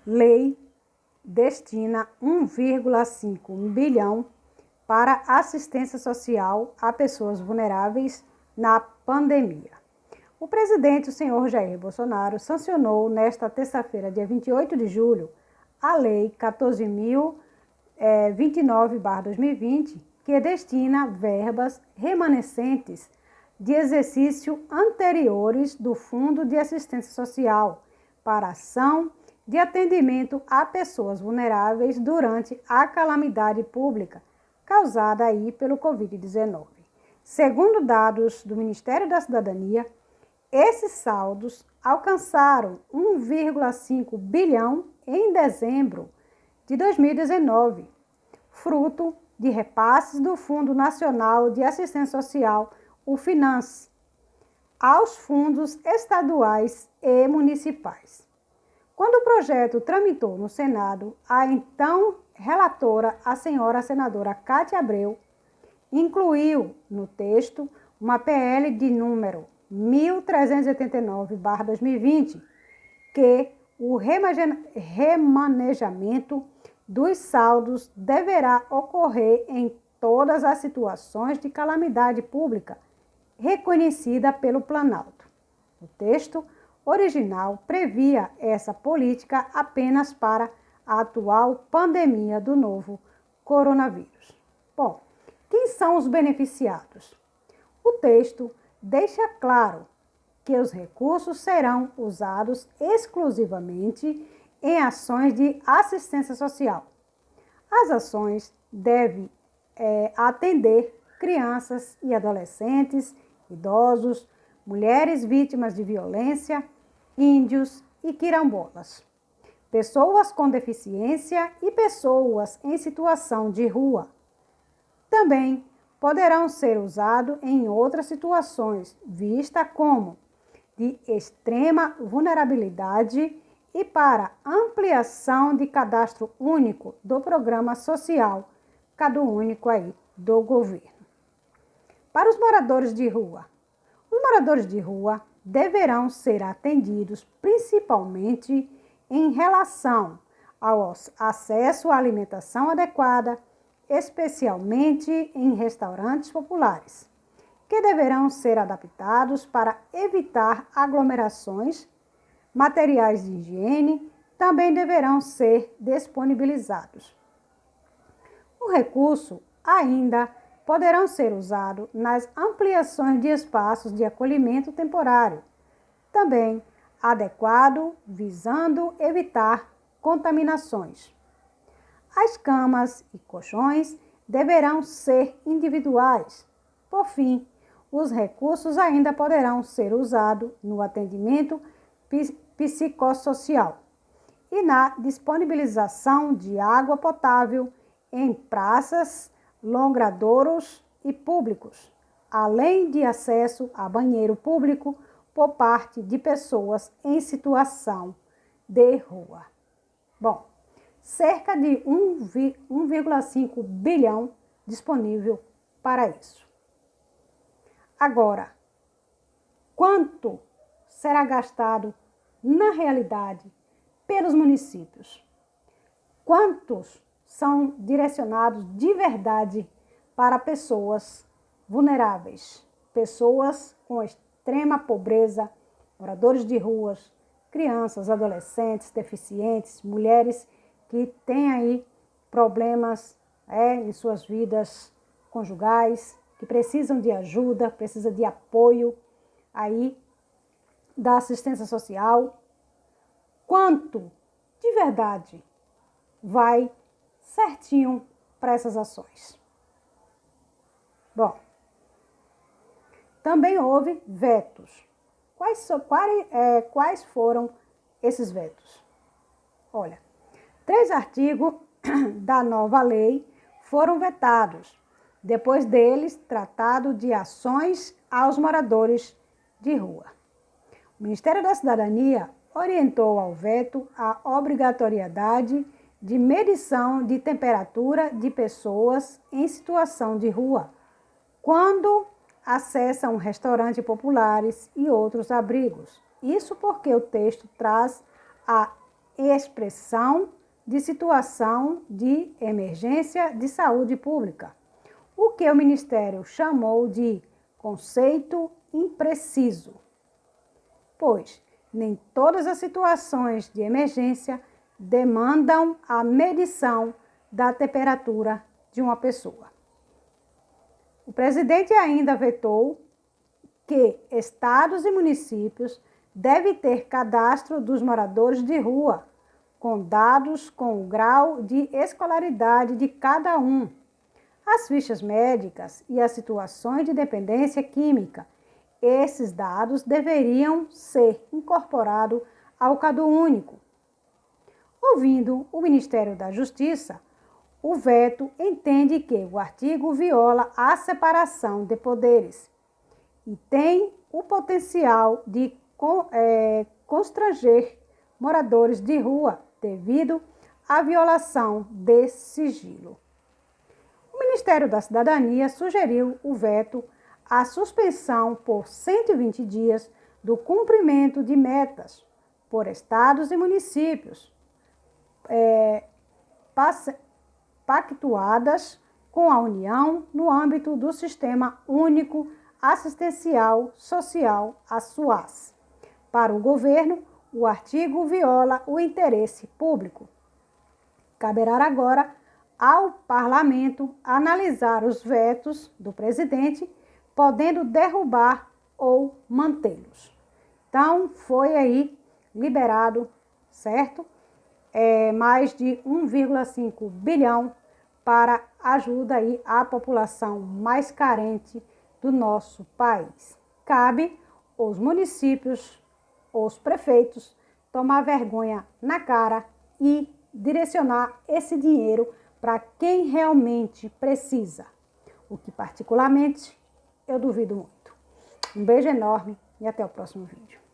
lei destina 1,5 bilhão para assistência social a pessoas vulneráveis na pandemia. O presidente, o senhor Jair Bolsonaro, sancionou nesta terça-feira, dia 28 de julho, a Lei 14.029/2020, que destina verbas remanescentes de exercício anteriores do Fundo de Assistência Social para ação de atendimento a pessoas vulneráveis durante a calamidade pública causada aí pelo Covid-19. Segundo dados do Ministério da Cidadania, esses saldos alcançaram 1,5 bilhão em dezembro de 2019, fruto de repasses do Fundo Nacional de Assistência Social, o FNASS, aos fundos estaduais e municipais. Quando o projeto tramitou no Senado, a então relatora, a senhora senadora Cátia Abreu, incluiu no texto uma PL de número 1389/2020, que o remanejamento dos saldos deverá ocorrer em todas as situações de calamidade pública reconhecida pelo Planalto. O texto original previa essa política apenas para a atual pandemia do novo coronavírus. Bom, quem são os beneficiados? O texto deixa claro que os recursos serão usados exclusivamente em ações de assistência social. As ações devem atender crianças e adolescentes, idosos, mulheres vítimas de violência, índios e quilombolas, pessoas com deficiência e pessoas em situação de rua. Também poderão ser usados em outras situações, vista como de extrema vulnerabilidade e para ampliação de cadastro único do programa social, Cadu Único aí do governo. Para os moradores de rua, os moradores de rua deverão ser atendidos principalmente em relação ao acesso à alimentação adequada, especialmente em restaurantes populares, que deverão ser adaptados para evitar aglomerações. Materiais de higiene também deverão ser disponibilizados. O recurso ainda poderão ser usados nas ampliações de espaços de acolhimento temporário, também adequado, visando evitar contaminações. As camas e colchões deverão ser individuais. Por fim, os recursos ainda poderão ser usados no atendimento psicossocial e na disponibilização de água potável em praças, logradouros e públicos, além de acesso a banheiro público por parte de pessoas em situação de rua. Bom, cerca de 1,5 bilhão disponível para isso. Agora, quanto será gastado na realidade pelos municípios? Quantos são direcionados de verdade para pessoas vulneráveis, pessoas com extrema pobreza, moradores de ruas, crianças, adolescentes, deficientes, mulheres que têm aí problemas em suas vidas conjugais, que precisam de ajuda, precisam de apoio aí da assistência social. Quanto de verdade vai certinho para essas ações? Bom, também houve vetos. Quais foram esses vetos? Olha, 3 artigos da nova lei foram vetados. Depois deles, tratado de ações aos moradores de rua. O Ministério da Cidadania orientou ao veto a obrigatoriedade de medição de temperatura de pessoas em situação de rua, quando acessam restaurantes populares e outros abrigos. Isso porque o texto traz a expressão de situação de emergência de saúde pública, o que o Ministério chamou de conceito impreciso, pois nem todas as situações de emergência demandam a medição da temperatura de uma pessoa. O presidente ainda vetou que estados e municípios devem ter cadastro dos moradores de rua, com dados com o grau de escolaridade de cada um, as fichas médicas e as situações de dependência química. Esses dados deveriam ser incorporados ao CadÚnico. Ouvindo o Ministério da Justiça, o veto entende que o artigo viola a separação de poderes e tem o potencial de constranger moradores de rua devido à violação desse sigilo. O Ministério da Cidadania sugeriu o veto à suspensão por 120 dias do cumprimento de metas por estados e municípios pactuadas com a União no âmbito do Sistema Único Assistencial Social, a SUAS. Para o governo, o artigo viola o interesse público. Caberá agora ao Parlamento analisar os vetos do presidente, podendo derrubar ou mantê-los. Então, foi aí liberado, certo? Mais de 1,5 bilhão para ajuda aí à população mais carente do nosso país. Cabe aos municípios, aos prefeitos, tomar vergonha na cara e direcionar esse dinheiro para quem realmente precisa, o que particularmente eu duvido muito. Um beijo enorme e até o próximo vídeo.